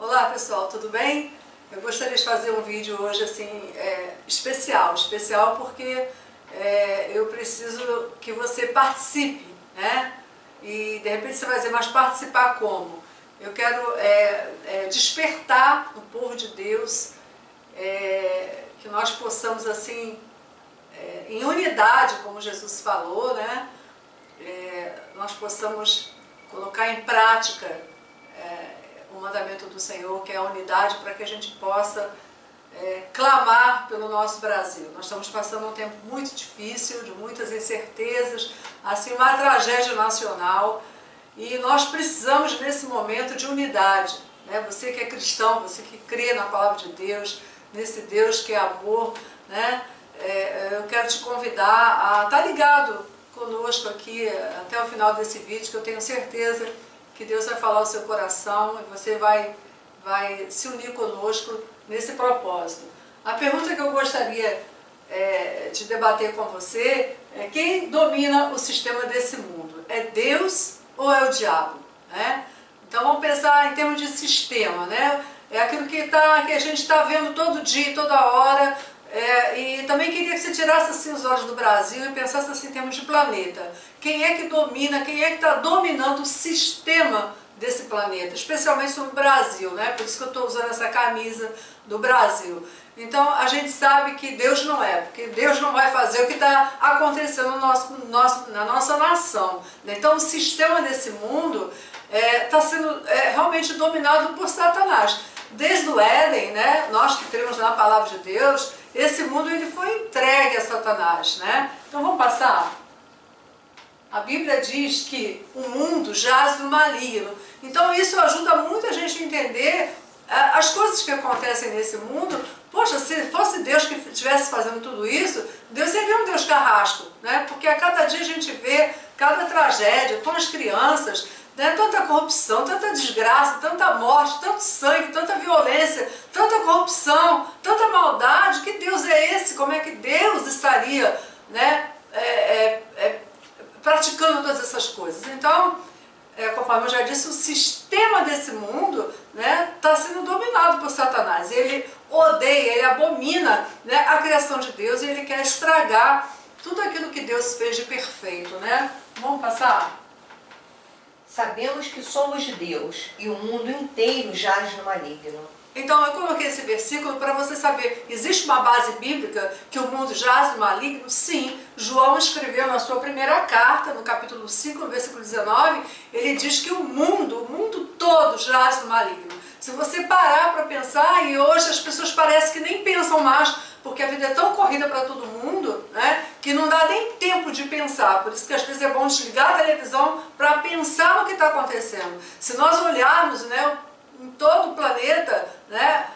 Olá pessoal, tudo bem? Eu gostaria de fazer um vídeo hoje assim, especial porque eu preciso que você participe, né? E de repente você vai dizer, mas participar como? Eu quero despertar no povo de Deus, que nós possamos assim, em unidade, como Jesus falou, né? Nós possamos colocar em prática o mandamento do Senhor, que é a unidade, para que a gente possa clamar pelo nosso Brasil. Nós estamos passando um tempo muito difícil, de muitas incertezas, assim, uma tragédia nacional, e nós precisamos nesse momento de unidade, né? Você que é cristão, você que crê na palavra de Deus, nesse Deus que é amor, né? Eu quero te convidar a estar ligado conosco aqui até o final desse vídeo, que eu tenho certeza que Deus vai falar ao seu coração e você vai se unir conosco nesse propósito. A pergunta que eu gostaria de debater com você é: quem domina o sistema desse mundo? É Deus ou é o diabo? Né? Então vamos pensar em termos de sistema, né? É aquilo que a gente está vendo todo dia, toda hora. E também queria que você tirasse assim os olhos do Brasil e pensasse assim em termos de planeta. Quem é que domina, quem é que está dominando o sistema desse planeta, especialmente sobre o Brasil, né? Por isso que eu estou usando essa camisa do Brasil. Então a gente sabe que Deus não é, porque Deus não vai fazer o que está acontecendo na nossa nação. Então o sistema desse mundo está sendo realmente dominado por Satanás. Desde o Éden, né, nós que cremos na palavra de Deus, esse mundo ele foi entregue a Satanás, né? Então vamos passar? A Bíblia diz que o mundo jaz no maligno. Então isso ajuda muito a gente a entender as coisas que acontecem nesse mundo. Poxa, se fosse Deus que estivesse fazendo tudo isso, Deus seria um Deus carrasco, né? Porque a cada dia a gente vê cada tragédia com as crianças, né? Tanta corrupção, tanta desgraça, tanta morte, tanto sangue, tanta violência, tanta corrupção, tanta maldade. Que Deus é esse? Como é que Deus estaria, né, praticando todas essas coisas? Então, conforme eu já disse, o sistema desse mundo, né, está sendo dominado por Satanás. Ele odeia, ele abomina, né, a criação de Deus, e ele quer estragar tudo aquilo que Deus fez de perfeito, né? Vamos passar? Sabemos que somos de Deus e o mundo inteiro jaz no maligno. Então eu coloquei esse versículo para você saber, existe uma base bíblica que o mundo jaz no maligno? Sim, João escreveu na sua primeira carta, no capítulo 5, no versículo 19, ele diz que o mundo todo jaz no maligno. Se você parar para pensar, e hoje as pessoas parecem que nem pensam mais, porque a vida é tão corrida para todo mundo, né, que não dá nem tempo de pensar. Por isso que às vezes é bom desligar a televisão para pensar no que está acontecendo. Se nós olharmos, né, em todo o planeta, né,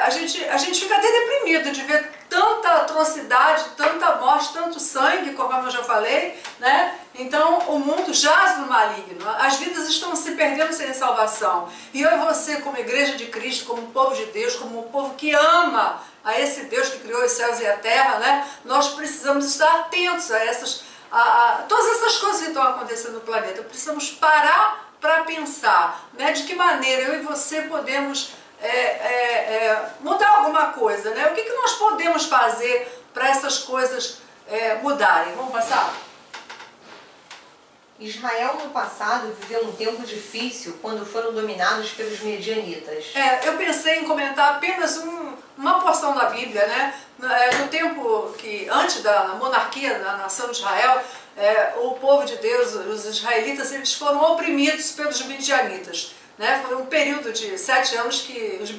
a gente fica até deprimido de ver tanta atrocidade, tanta morte, tanto sangue, como eu já falei, né? Então o mundo jaz no maligno, as vidas estão se perdendo sem salvação. E eu e você, como Igreja de Cristo, como povo de Deus, como um povo que ama a esse Deus que criou os céus e a terra, né? Nós precisamos estar atentos a todas essas coisas que estão acontecendo no planeta. Precisamos parar para pensar, né, de que maneira eu e você podemos mudar alguma coisa, né? O que nós podemos fazer para essas coisas mudarem? Vamos passar? Israel no passado viveu um tempo difícil quando foram dominados pelos medianitas. Eu pensei em comentar apenas uma porção da Bíblia, né? No tempo que, antes da monarquia da nação de Israel, o povo de Deus, os israelitas, eles foram oprimidos pelos midianitas, né? Foi um período de 7 anos que os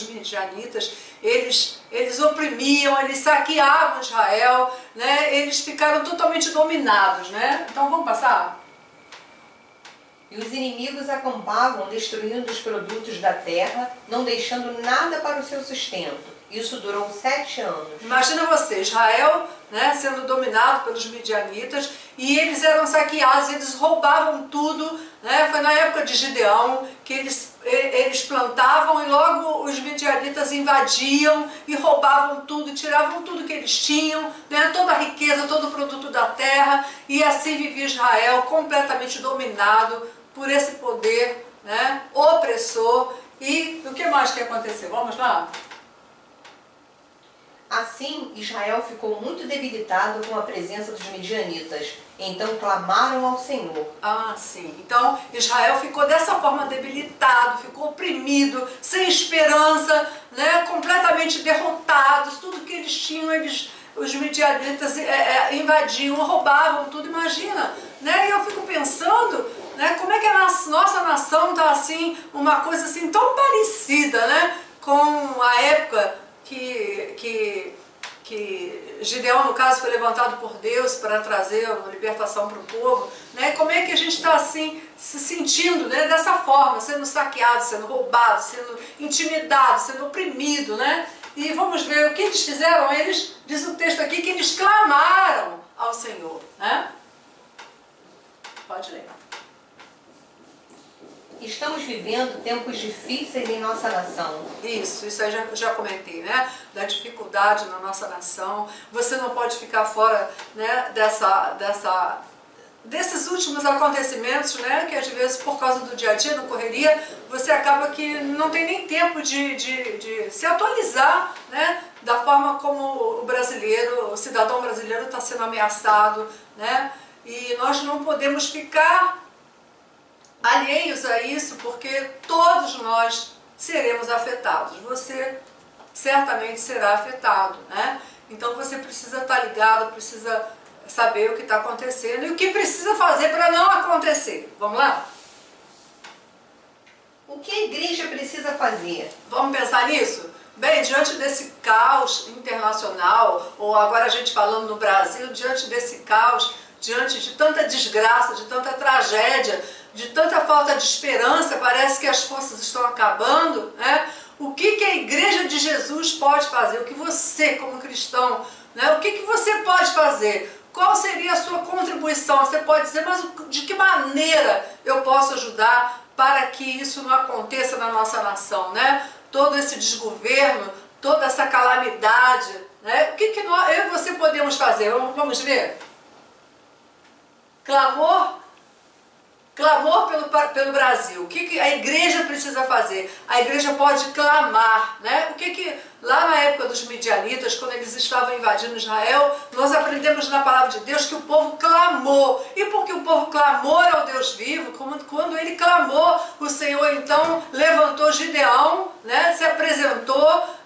midianitas, eles oprimiam, eles saqueavam Israel, né? Eles ficaram totalmente dominados, né? Então vamos passar? E os inimigos acampavam, destruindo os produtos da terra, não deixando nada para o seu sustento. Isso durou 7 anos. Imagina você, Israel, né, sendo dominado pelos midianitas, e eles eram saqueados, eles roubavam tudo, né? Foi na época de Gideão que eles plantavam e logo os midianitas invadiam e roubavam tudo, tiravam tudo que eles tinham, né, toda a riqueza, todo o produto da terra, e assim vivia Israel completamente dominado por esse poder, né, opressor, E o que mais que aconteceu? Vamos lá? Assim, Israel ficou muito debilitado com a presença dos midianitas. Então clamaram ao Senhor. Ah, sim. Então, Israel ficou dessa forma debilitado, ficou oprimido, sem esperança, né? Completamente derrotados. Tudo que eles tinham, os midianitas invadiam, roubavam tudo, imagina. Né? E eu fico pensando, né, como é que a nossa nação está assim, uma coisa assim tão parecida, né, com a época que Gideão, no caso, foi levantado por Deus para trazer uma libertação para o povo, né? Como é que a gente está assim, se sentindo, né, dessa forma, sendo saqueado, sendo roubado, sendo intimidado, sendo oprimido, né? E vamos ver o que eles fizeram. Eles, diz o texto aqui, que eles clamaram ao Senhor, né? Pode ler. Estamos vivendo tempos difíceis em nossa nação. Isso aí já comentei, né? Da dificuldade na nossa nação. Você não pode ficar fora, né, desses últimos acontecimentos, né? Que às vezes, por causa do dia a dia, na correria, você acaba que não tem nem tempo de se atualizar, né? Da forma como o cidadão brasileiro está sendo ameaçado, né? E nós não podemos ficar alheios a isso, porque todos nós seremos afetados. Você certamente será afetado, né? Então você precisa estar ligado, precisa saber o que está acontecendo e o que precisa fazer para não acontecer. Vamos lá? O que a igreja precisa fazer? Vamos pensar nisso? Bem, diante desse caos internacional, ou agora a gente falando no Brasil, diante desse caos, diante de tanta desgraça, de tanta tragédia, de tanta falta de esperança, parece que as forças estão acabando, né? O que a Igreja de Jesus pode fazer? O que você, como cristão, né? O que você pode fazer? Qual seria a sua contribuição? Você pode dizer, mas de que maneira eu posso ajudar para que isso não aconteça na nossa nação, né? Todo esse desgoverno, toda essa calamidade, né? O que eu e você podemos fazer? Vamos ver? Clamor pelo Brasil. O que a igreja precisa fazer? A igreja pode clamar, né? Lá na época dos midianitas, quando eles estavam invadindo Israel, nós aprendemos na palavra de Deus que o povo clamou. E porque o povo clamou ao Deus vivo, quando ele clamou, o Senhor então levantou Gideão, né? Se apresentou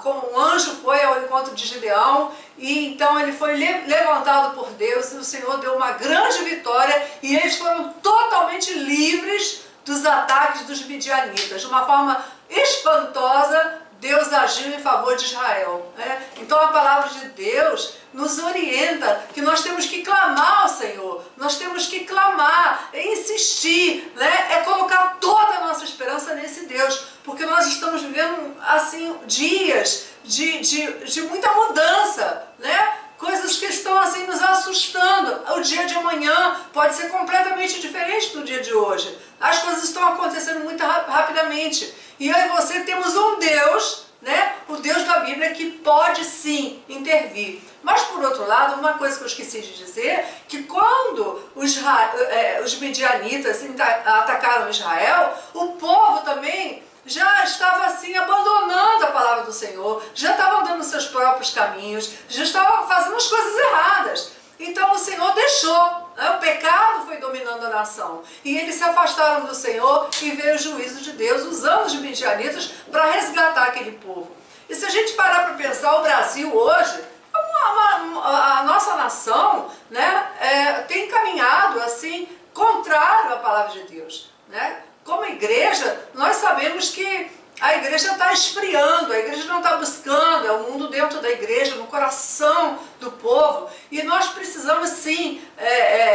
como um anjo, foi ao encontro de Gideão, e então ele foi levantado por Deus, e o Senhor deu uma grande vitória, e eles foram totalmente livres dos ataques dos midianitas. De uma forma espantosa, Deus agiu em favor de Israel, né? Então a palavra de Deus nos orienta que nós temos que clamar ao Senhor, nós temos que clamar, insistir, né? É colocar toda a nossa esperança nesse Deus, porque nós estamos vivendo assim dias de muita mudança, né? Coisas que estão assim nos assustando. O dia de amanhã pode ser completamente diferente do dia de hoje. As coisas estão acontecendo muito rapidamente. E eu e você temos um Deus, né? O Deus da Bíblia, que pode sim intervir. Mas por outro lado, uma coisa que eu esqueci de dizer, que quando os midianitas atacaram Israel, o povo também já estava assim abandonando a palavra do Senhor, já estavam dando seus próprios caminhos, já estavam fazendo as coisas erradas. Então o Senhor deixou, né? O pecado foi dominando a nação, e eles se afastaram do Senhor, e veio o juízo de Deus usando os midianitas para resgatar aquele povo. E se a gente parar para pensar, o Brasil hoje, a nossa nação, né, tem caminhado assim contrário à palavra de Deus, né? Como igreja, nós sabemos que a igreja está esfriando, a igreja não está buscando, é o mundo dentro da igreja, no coração do povo, e nós precisamos sim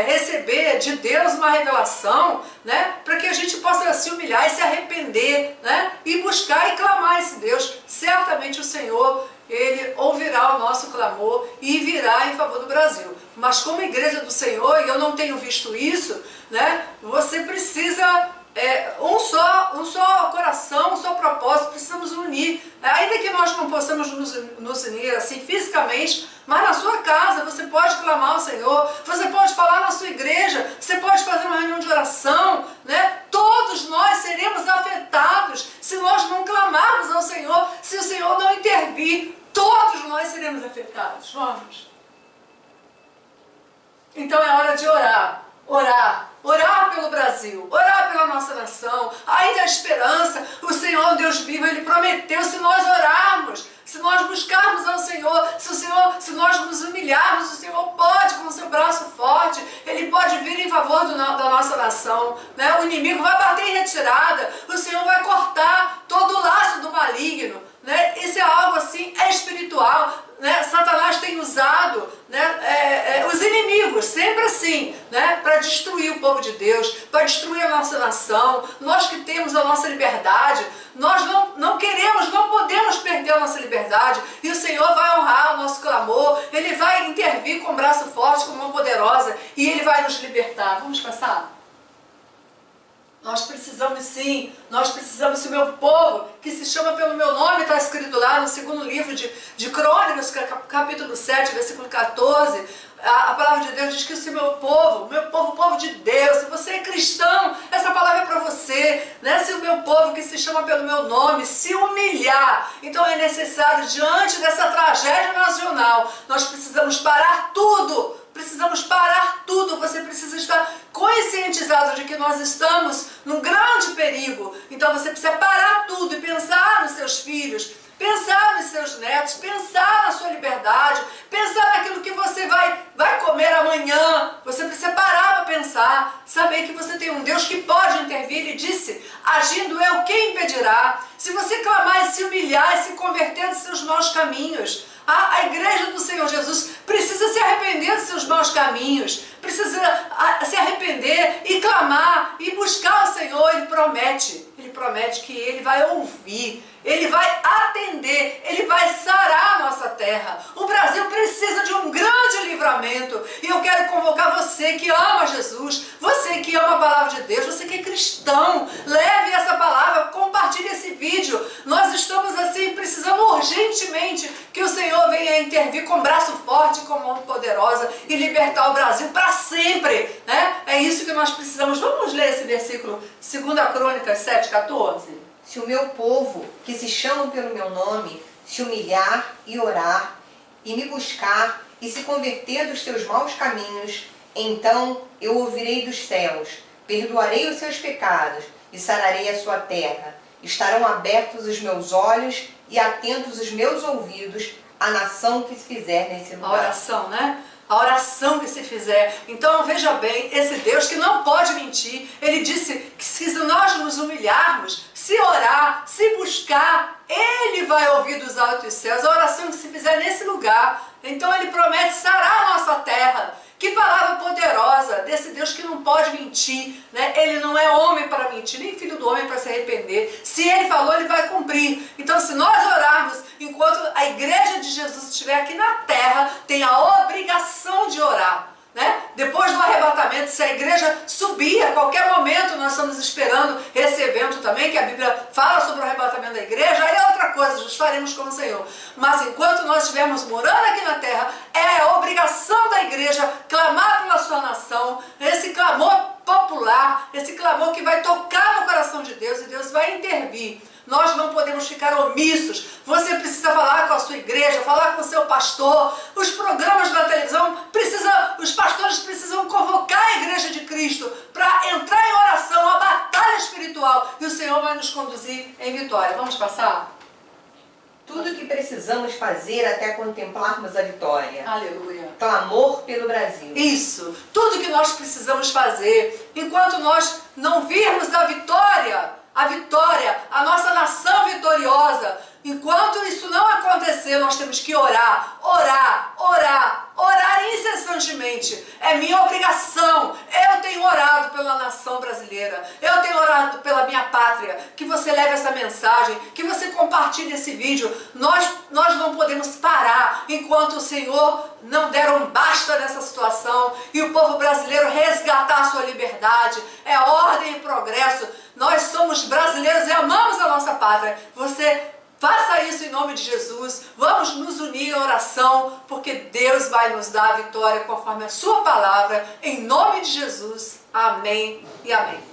receber de Deus uma revelação, né, para que a gente possa se humilhar e se arrepender, né, e buscar e clamar esse Deus. Certamente o Senhor, Ele ouvirá o nosso clamor e virá em favor do Brasil. Mas como igreja do Senhor, e eu não tenho visto isso, né, você precisa um só coração, um só propósito, precisamos unir. Ainda que nós não possamos nos unir assim fisicamente, mas na sua casa você pode clamar ao Senhor, você pode falar na sua igreja, você pode fazer uma reunião de oração, né? Todos nós seremos afetados orar. Orar pelo Brasil, orar pela nossa nação. Ainda há esperança. O Senhor, Deus vivo, Ele prometeu, se nós orarmos, se nós buscarmos ao Senhor, se nós nos humilharmos, o Senhor pode, com o seu braço forte, Ele pode vir em favor da nossa nação. Né? O inimigo vai bater em retirada, o Senhor vai cortar todo o laço do maligno. Né? Isso é algo assim, é espiritual. Né? Satanás tem usado, né, os inimigos, sempre assim, né, para destruir o povo de Deus, para destruir a nossa nação. Nós que temos a nossa liberdade, nós não queremos, não podemos perder a nossa liberdade, e o Senhor vai honrar o nosso clamor, Ele vai intervir com braço forte, com mão poderosa, e Ele vai nos libertar. Vamos passar? Nós precisamos sim, nós precisamos, se o meu povo, que se chama pelo meu nome, está escrito lá no segundo livro de Crônicas, capítulo 7, versículo 14, a palavra de Deus diz que se o meu povo, o povo de Deus, se você é cristão, essa palavra é para você, né? Se o meu povo, que se chama pelo meu nome, se humilhar, então é necessário, diante dessa tragédia nacional, nós precisamos parar tudo. Precisamos parar tudo, você precisa estar conscientizado de que nós estamos num grande perigo. Então você precisa parar tudo e pensar nos seus filhos, pensar nos seus netos, pensar na sua liberdade, pensar naquilo que você vai comer amanhã. Você precisa parar para pensar, saber que você tem um Deus que pode intervir. Ele disse, agindo eu, quem impedirá? Se você clamar e se humilhar e se converter dos seus maus caminhos, a igreja do Senhor Jesus precisa se arrepender dos seus maus caminhos, precisa se arrepender e clamar e buscar o Senhor. Ele promete que Ele vai ouvir, Ele vai atender, Ele vai sarar a nossa terra. O Brasil precisa de um grande livramento, e eu quero convocar você que ama Jesus, você que ama a palavra de Deus, você que é cristão, leve essa palavra, compartilhe esse vídeo. Nós estamos assim precisando urgentemente que o Senhor venha intervir com braço forte, com mão poderosa e libertar o Brasil para sempre, né? É isso que nós precisamos. Vamos ler esse versículo, 2 Crônicas 7:14. Se o meu povo, que se chama pelo meu nome, se humilhar e orar, e me buscar, e se converter dos seus maus caminhos, então eu ouvirei dos céus, perdoarei os seus pecados, e sararei a sua terra. Estarão abertos os meus olhos e atentos os meus ouvidos à nação que se fizer nesse lugar. A oração, né? A oração que se fizer. Então veja bem, esse Deus que não pode mentir, Ele disse que se nós nos humilharmos, se orar, se buscar, Ele vai ouvir dos altos céus. A oração que se fizer nesse lugar, então Ele promete sarar a nossa terra. Que palavra poderosa desse Deus que não pode mentir, né? Ele não é homem para mentir, nem filho do homem para se arrepender. Se Ele falou, Ele vai cumprir. Então, se nós orarmos, enquanto a igreja de Jesus estiver aqui na terra, tem a obrigação de orar. Né? Depois do arrebatamento, se a igreja subir a qualquer momento, nós estamos esperando esse evento também, que a Bíblia fala sobre o arrebatamento da igreja, aí é outra coisa, nós faremos com o Senhor. Mas enquanto nós estivermos morando aqui na terra, é a obrigação da igreja clamar pela sua nação, esse clamor popular, esse clamor que vai tocar no coração de Deus, e Deus vai intervir. Nós não podemos ficar omissos. Você precisa falar com a sua igreja, falar com o seu pastor. Os programas da televisão os pastores precisam convocar a igreja de Cristo para entrar em oração, a batalha espiritual, e o Senhor vai nos conduzir em vitória. Vamos passar? Tudo o que precisamos fazer até contemplarmos a vitória. Aleluia. Clamor pelo Brasil. Isso. Tudo que nós precisamos fazer, enquanto nós não virmos a vitória, a nossa nação vitoriosa, enquanto isso não acontecer, nós temos que orar, orar, orar, orar incessantemente. É minha obrigação. Eu tenho orado pela nação brasileira, eu tenho orado pela minha pátria. Que você leve essa mensagem, que você compartilhe esse vídeo. Nós não podemos parar enquanto o Senhor não der um basta nessa situação e o povo brasileiro resgatar a sua liberdade. É ordem e progresso. Nós somos brasileiros e amamos a nossa pátria. Você faça isso em nome de Jesus. Vamos nos unir em oração, porque Deus vai nos dar a vitória conforme a sua palavra. Em nome de Jesus. Amém e amém.